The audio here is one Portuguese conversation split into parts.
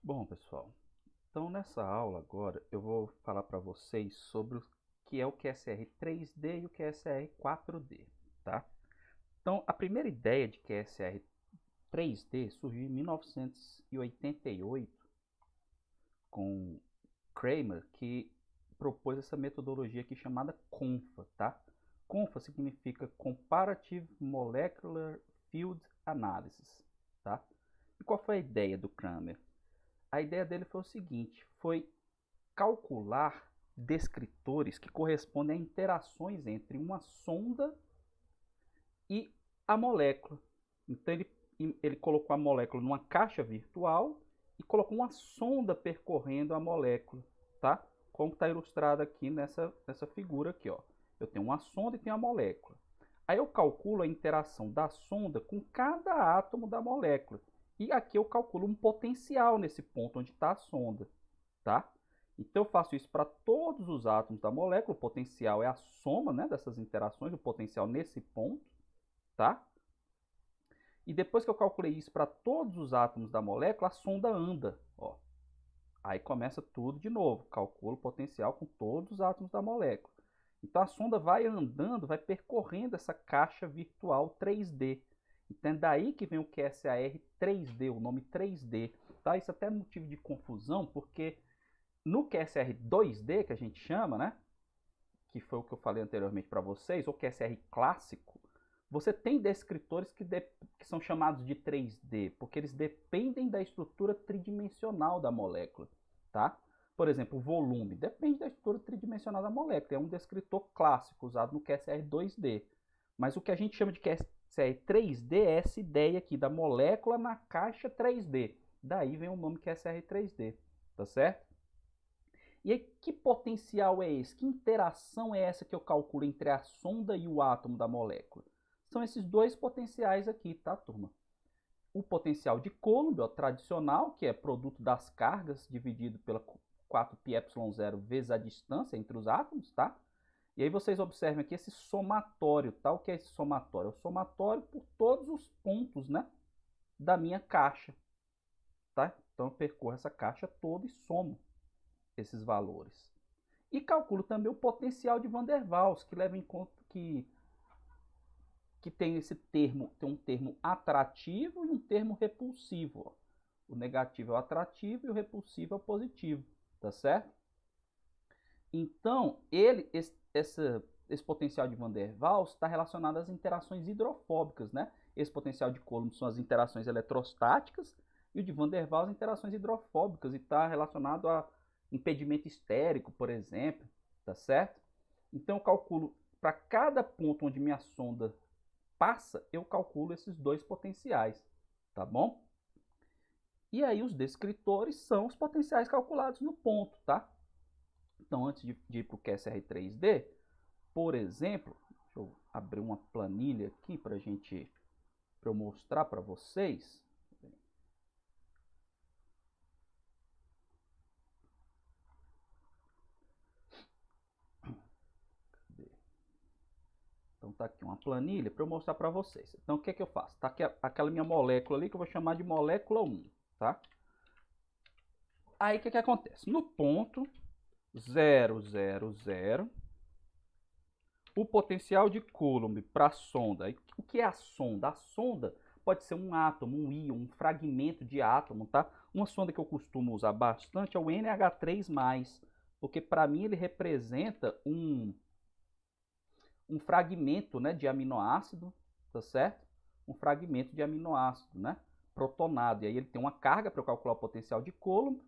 Bom, pessoal, então nessa aula agora eu vou falar para vocês sobre o que é o QSR 3D e o QSR 4D, tá? Então, a primeira ideia de QSR 3D surgiu em 1988 com Kramer, que propôs essa metodologia aqui chamada CONFA, tá? CONFA significa Comparative Molecular Field Analysis, tá? E qual foi a ideia do Kramer? A ideia dele foi o seguinte, foi calcular descritores que correspondem a interações entre uma sonda e a molécula. Então ele colocou a molécula numa caixa virtual e colocou uma sonda percorrendo a molécula, tá? Como está ilustrado aqui nessa figura aqui, ó. Eu tenho uma sonda e tenho a molécula. Aí eu calculo a interação da sonda com cada átomo da molécula. E aqui eu calculo um potencial nesse ponto onde está a sonda, tá? Então eu faço isso para todos os átomos da molécula. O potencial é a soma, né, dessas interações, o potencial nesse ponto, tá? E depois que eu calculei isso para todos os átomos da molécula, a sonda anda, ó. Aí começa tudo de novo, calculo o potencial com todos os átomos da molécula. Então a sonda vai andando, vai percorrendo essa caixa virtual 3D. Então é daí que vem o QSAR 3D, o nome 3D. Tá? Isso até é motivo de confusão, porque no QSR 2D, que a gente chama, né? Que foi o que eu falei anteriormente para vocês, ou QSR clássico, você tem descritores que são chamados de 3D, porque eles dependem da estrutura tridimensional da molécula, tá? Por exemplo, o volume depende da estrutura tridimensional da molécula, é um descritor clássico usado no QSR 2D. Mas o que a gente chama de QSR 3D é essa ideia aqui da molécula na caixa 3D. Daí vem o nome QSR 3D, tá certo? E aí, que potencial é esse? Que interação é essa que eu calculo entre a sonda e o átomo da molécula? São esses dois potenciais aqui, tá, turma? O potencial de Coulomb, o tradicional, que é produto das cargas dividido pela 4πε0 vezes a distância entre os átomos, tá? E aí vocês observem aqui esse somatório, tá? O que é esse somatório? É o somatório por todos os pontos, né, da minha caixa, tá? Então eu percorro essa caixa toda e somo esses valores. E calculo também o potencial de Van der Waals, que leva em conta que tem esse termo, tem um termo atrativo e um termo repulsivo. Ó. O negativo é o atrativo e o repulsivo é o positivo, tá certo? Então, esse potencial de Van der Waals está relacionado às interações hidrofóbicas, né? Esse potencial de Coulomb são as interações eletrostáticas e o de Van der Waals interações hidrofóbicas e está relacionado a impedimento estérico, por exemplo, tá certo? Então eu calculo para cada ponto onde minha sonda passa, eu calculo esses dois potenciais, tá bom? E aí os descritores são os potenciais calculados no ponto, tá? Então antes de ir para o QSR 3D, por exemplo, deixa eu abrir uma planilha aqui para eu mostrar para vocês. Então tá aqui uma planilha para eu mostrar para vocês. Então o que é que eu faço? Tá aqui aquela minha molécula ali que eu vou chamar de molécula 1, tá? Aí o que é que acontece? No ponto 0, 0, 0, o potencial de Coulomb para a sonda. O que é a sonda? A sonda pode ser um átomo, um íon, um fragmento de átomo, tá? Uma sonda que eu costumo usar bastante é o NH3+, porque para mim ele representa um fragmento, né, de aminoácido, tá certo? Um fragmento de aminoácido, né? Protonado. E aí ele tem uma carga para eu calcular o potencial de Coulomb,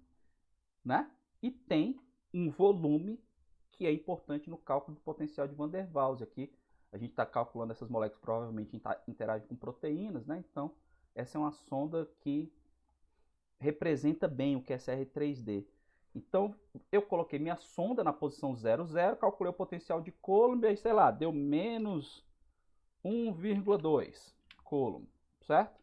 né? E tem um volume que é importante no cálculo do potencial de Van der Waals. Aqui a gente está calculando essas moléculas provavelmente interagem com proteínas, né? Então essa é uma sonda que representa bem o QSR 3D. Então, eu coloquei minha sonda na posição 0, 0, calculei o potencial de Coulomb, aí, sei lá, deu menos 1,2 Coulomb, certo?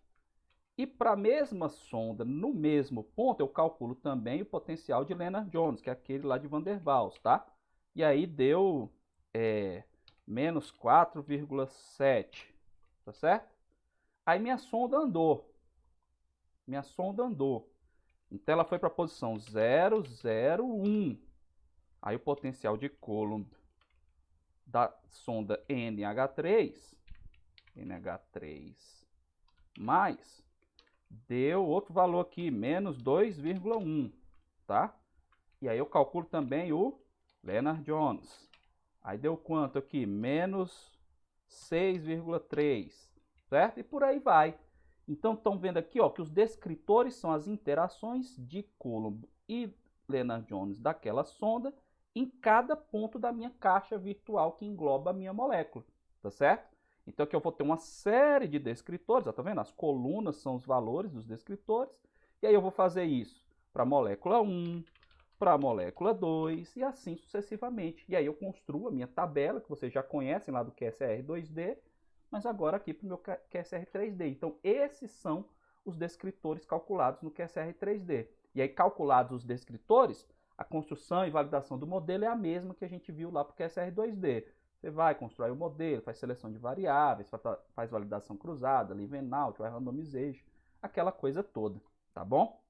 E para a mesma sonda, no mesmo ponto, eu calculo também o potencial de Lennard-Jones, que é aquele lá de Van der Waals, tá? E aí deu menos 4,7, tá certo? Aí minha sonda andou. Então ela foi para a posição 0, 0, 1. Aí o potencial de Coulomb da sonda NH3 mais, deu outro valor aqui, menos 2,1, tá? E aí eu calculo também o Lennard-Jones. Aí deu quanto aqui? Menos 6,3, certo? E por aí vai. Então, estão vendo aqui, ó, que os descritores são as interações de Coulomb e Lennard-Jones daquela sonda em cada ponto da minha caixa virtual que engloba a minha molécula, tá certo? Então, aqui eu vou ter uma série de descritores, ó, tá vendo? As colunas são os valores dos descritores, e aí eu vou fazer isso para a molécula 1, para a molécula 2 e assim sucessivamente. E aí eu construo a minha tabela, que vocês já conhecem lá do QSR2D, mas agora aqui para o meu QSR3D. Então, esses são os descritores calculados no QSR3D. E aí, calculados os descritores, a construção e validação do modelo é a mesma que a gente viu lá para o QSR2D. Você vai constrói o modelo, faz seleção de variáveis, faz validação cruzada, leave out, vai randomization, aquela coisa toda, tá bom?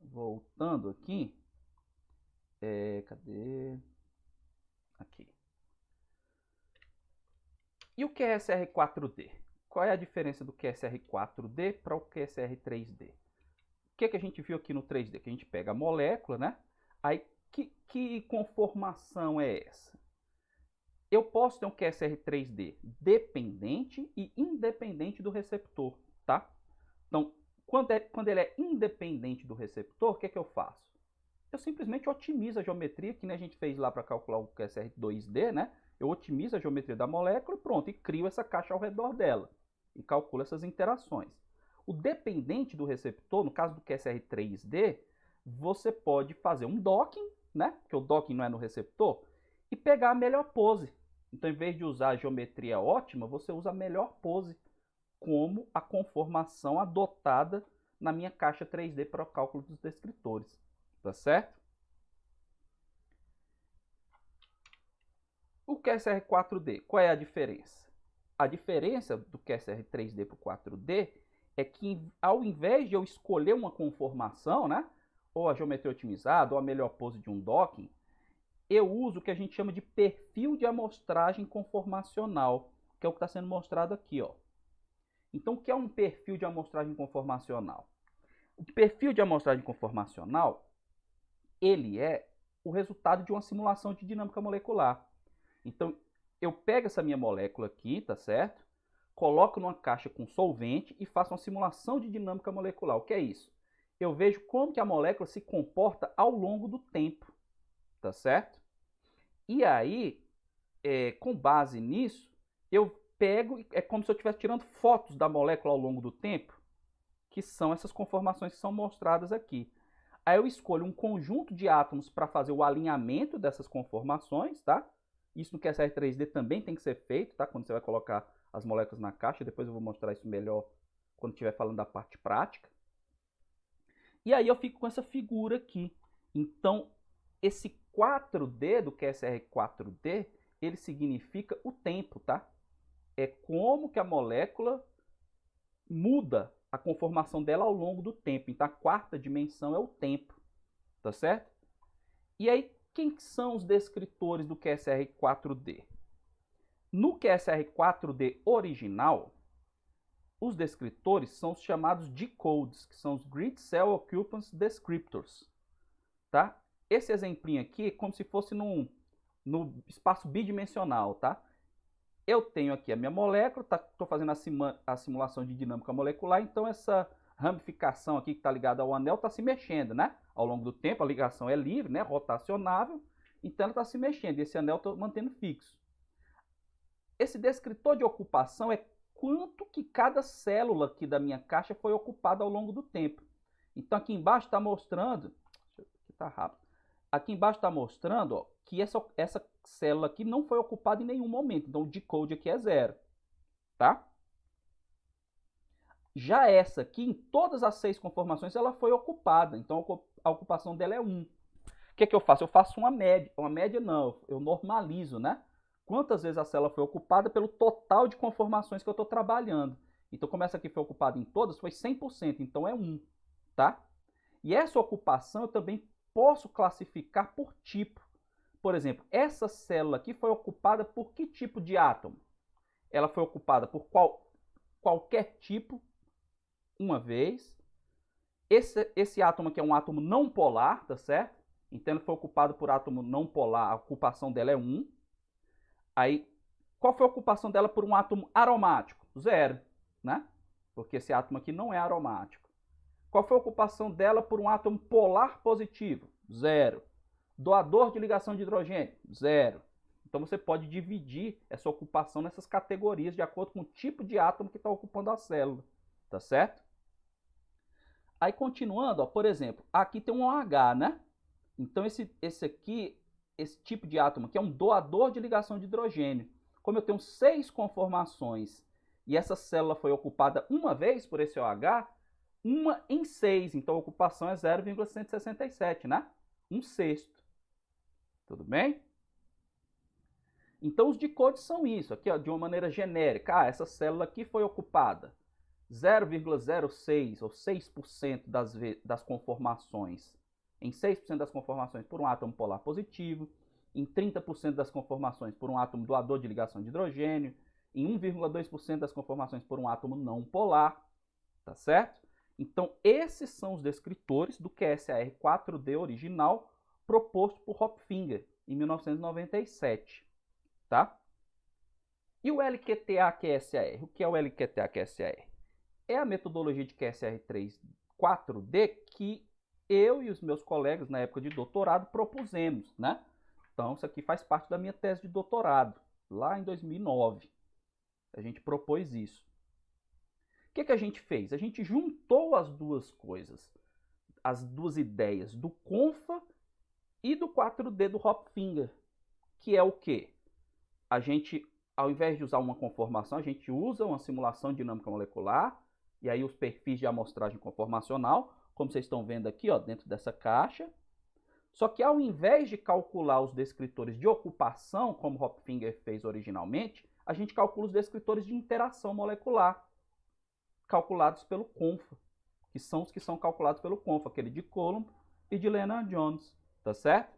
Voltando aqui, cadê? Aqui. E o QSR4D? Qual é a diferença do QSR4D para o QSR3D? O que a gente viu aqui no 3D? Que a gente pega a molécula, né? Aí, que conformação é essa? Eu posso ter um QSR3D dependente e independente do receptor, tá? Então, quando ele é independente do receptor, o que eu faço? Eu simplesmente otimizo a geometria, que nem a gente fez lá para calcular o QSR2D, né? Eu otimizo a geometria da molécula e pronto, e crio essa caixa ao redor dela. E calculo essas interações. O dependente do receptor, no caso do QSR3D, você pode fazer um docking, né? Porque o docking não é no receptor, e pegar a melhor pose. Então, em vez de usar a geometria ótima, você usa a melhor pose como a conformação adotada na minha caixa 3D para o cálculo dos descritores. Tá certo? O QSR4D, qual é a diferença? A diferença do QSR3D para o 4D é que, ao invés de eu escolher uma conformação, né, ou a geometria otimizada, ou a melhor pose de um docking, eu uso o que a gente chama de perfil de amostragem conformacional, que é o que está sendo mostrado aqui, ó. Então, o que é um perfil de amostragem conformacional? O perfil de amostragem conformacional, ele é o resultado de uma simulação de dinâmica molecular. Então, eu pego essa minha molécula aqui, tá certo? Coloco numa caixa com solvente e faço uma simulação de dinâmica molecular. O que é isso? Eu vejo como que a molécula se comporta ao longo do tempo, tá certo? E aí, com base nisso, eu pego, é como se eu estivesse tirando fotos da molécula ao longo do tempo, que são essas conformações que são mostradas aqui. Aí eu escolho um conjunto de átomos para fazer o alinhamento dessas conformações, tá? Isso no QSR3D também tem que ser feito, tá? Quando você vai colocar as moléculas na caixa, depois eu vou mostrar isso melhor quando estiver falando da parte prática. E aí eu fico com essa figura aqui. Então, esse 4D do QSR4D, ele significa o tempo, tá? É como que a molécula muda a conformação dela ao longo do tempo. Então, a quarta dimensão é o tempo, tá certo? E aí, quem são os descritores do QSR4D? No QSR4D original, os descritores são os chamados G-codes, que são os Grid Cell Occupants Descriptors, tá? Esse exemplinho aqui é como se fosse no espaço bidimensional, tá? Eu tenho aqui a minha molécula, estou fazendo a simulação de dinâmica molecular, então essa ramificação aqui que está ligada ao anel está se mexendo, né? Ao longo do tempo, a ligação é livre, né? Rotacionável, então ela está se mexendo, e esse anel estou mantendo fixo. Esse descritor de ocupação é quanto que cada célula aqui da minha caixa foi ocupada ao longo do tempo. Então aqui embaixo está mostrando, aqui está rápido, aqui embaixo está mostrando, ó, que essa célula aqui não foi ocupada em nenhum momento. Então, o G-code aqui é 0. Tá? Já essa aqui, em todas as 6 conformações, ela foi ocupada. Então, a ocupação dela é 1. O que eu faço? Eu faço uma média. Uma média não, eu normalizo, né? Quantas vezes a célula foi ocupada pelo total de conformações que eu estou trabalhando. Então, como essa aqui foi ocupada em todas, foi 100%, então é 1, tá? E essa ocupação eu também posso classificar por tipo. Por exemplo, essa célula aqui foi ocupada por que tipo de átomo? Ela foi ocupada por qualquer tipo, uma vez. Esse átomo aqui é um átomo não polar, tá certo? Então ele foi ocupado por átomo não polar, a ocupação dela é 1. Aí, qual foi a ocupação dela por um átomo aromático? 0, né? Porque esse átomo aqui não é aromático. Qual foi a ocupação dela por um átomo polar positivo? 0. Doador de ligação de hidrogênio? 0. Então você pode dividir essa ocupação nessas categorias de acordo com o tipo de átomo que está ocupando a célula, tá certo? Aí continuando, ó, por exemplo, aqui tem um OH, né? Então esse tipo de átomo aqui é um doador de ligação de hidrogênio. Como eu tenho 6 conformações e essa célula foi ocupada uma vez por esse OH, 1 em 6, então a ocupação é 0,167, né? 1/6. Tudo bem? Então os dicodes são isso, aqui ó, de uma maneira genérica. Essa célula aqui foi ocupada 0,06 ou 6% das conformações, em 6% das conformações por um átomo polar positivo, em 30% das conformações por um átomo doador de ligação de hidrogênio, em 1,2% das conformações por um átomo não polar, tá certo? Então esses são os descritores do QSAR4D original proposto por Hopfinger em 1997, tá? E o LQTA-QSAR? O que é o LQTA-QSAR? É a metodologia de QSR4D que eu e os meus colegas na época de doutorado propusemos, né? Então isso aqui faz parte da minha tese de doutorado, lá em 2009. A gente propôs isso. O que a gente fez? A gente juntou as duas coisas, as duas ideias do CONFA e do 4D do Hopfinger, que é o quê? A gente, ao invés de usar uma conformação, a gente usa uma simulação dinâmica molecular, e aí os perfis de amostragem conformacional, como vocês estão vendo aqui, ó, dentro dessa caixa. Só que ao invés de calcular os descritores de ocupação, como Hopfinger fez originalmente, a gente calcula os descritores de interação molecular, calculados pelo CONFA, que são os que são calculados pelo CONFA, aquele de Coulomb e de Lennard-Jones, tá certo?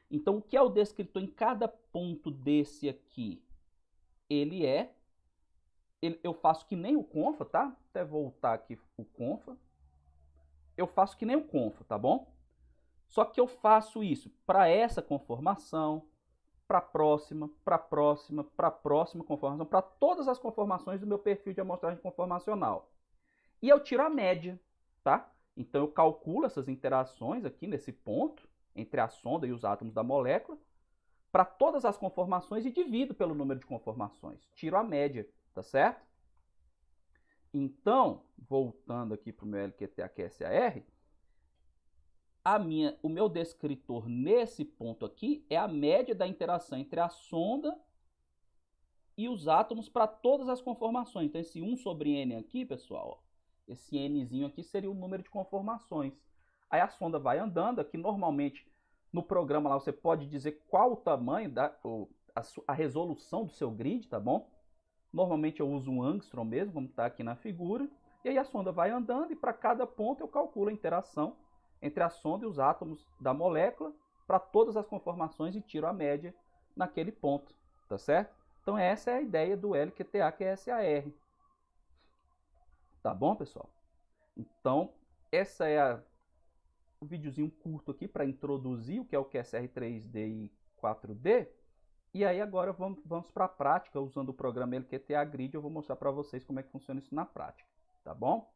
Então, o que é o descritor em cada ponto desse aqui? Eu faço que nem o CONFA, tá? Até voltar aqui o CONFA. Eu faço que nem o CONFA, tá bom? Só que eu faço isso para essa conformação, para a próxima, para a próxima, para a próxima conformação, para todas as conformações do meu perfil de amostragem conformacional. E eu tiro a média, tá? Então eu calculo essas interações aqui nesse ponto, entre a sonda e os átomos da molécula, para todas as conformações e divido pelo número de conformações. Tiro a média, tá certo? Então, voltando aqui para o meu LQTA-QSAR, o meu descritor nesse ponto aqui é a média da interação entre a sonda e os átomos para todas as conformações. Então, esse 1 sobre N aqui, pessoal, ó, esse Nzinho aqui seria o número de conformações. Aí a sonda vai andando, aqui normalmente no programa lá você pode dizer qual o tamanho, a resolução do seu grid, tá bom? Normalmente eu uso um angstrom mesmo, como está aqui na figura. E aí a sonda vai andando e para cada ponto eu calculo a interação entre a sonda e os átomos da molécula para todas as conformações e tiro a média naquele ponto, tá certo? Então essa é a ideia do LQTA-QSAR. Tá bom, pessoal? Então, essa é um videozinho curto aqui para introduzir o que é o QSR 3D e 4D. E aí agora vamos para a prática, usando o programa LQTA Grid, eu vou mostrar para vocês como é que funciona isso na prática, tá bom?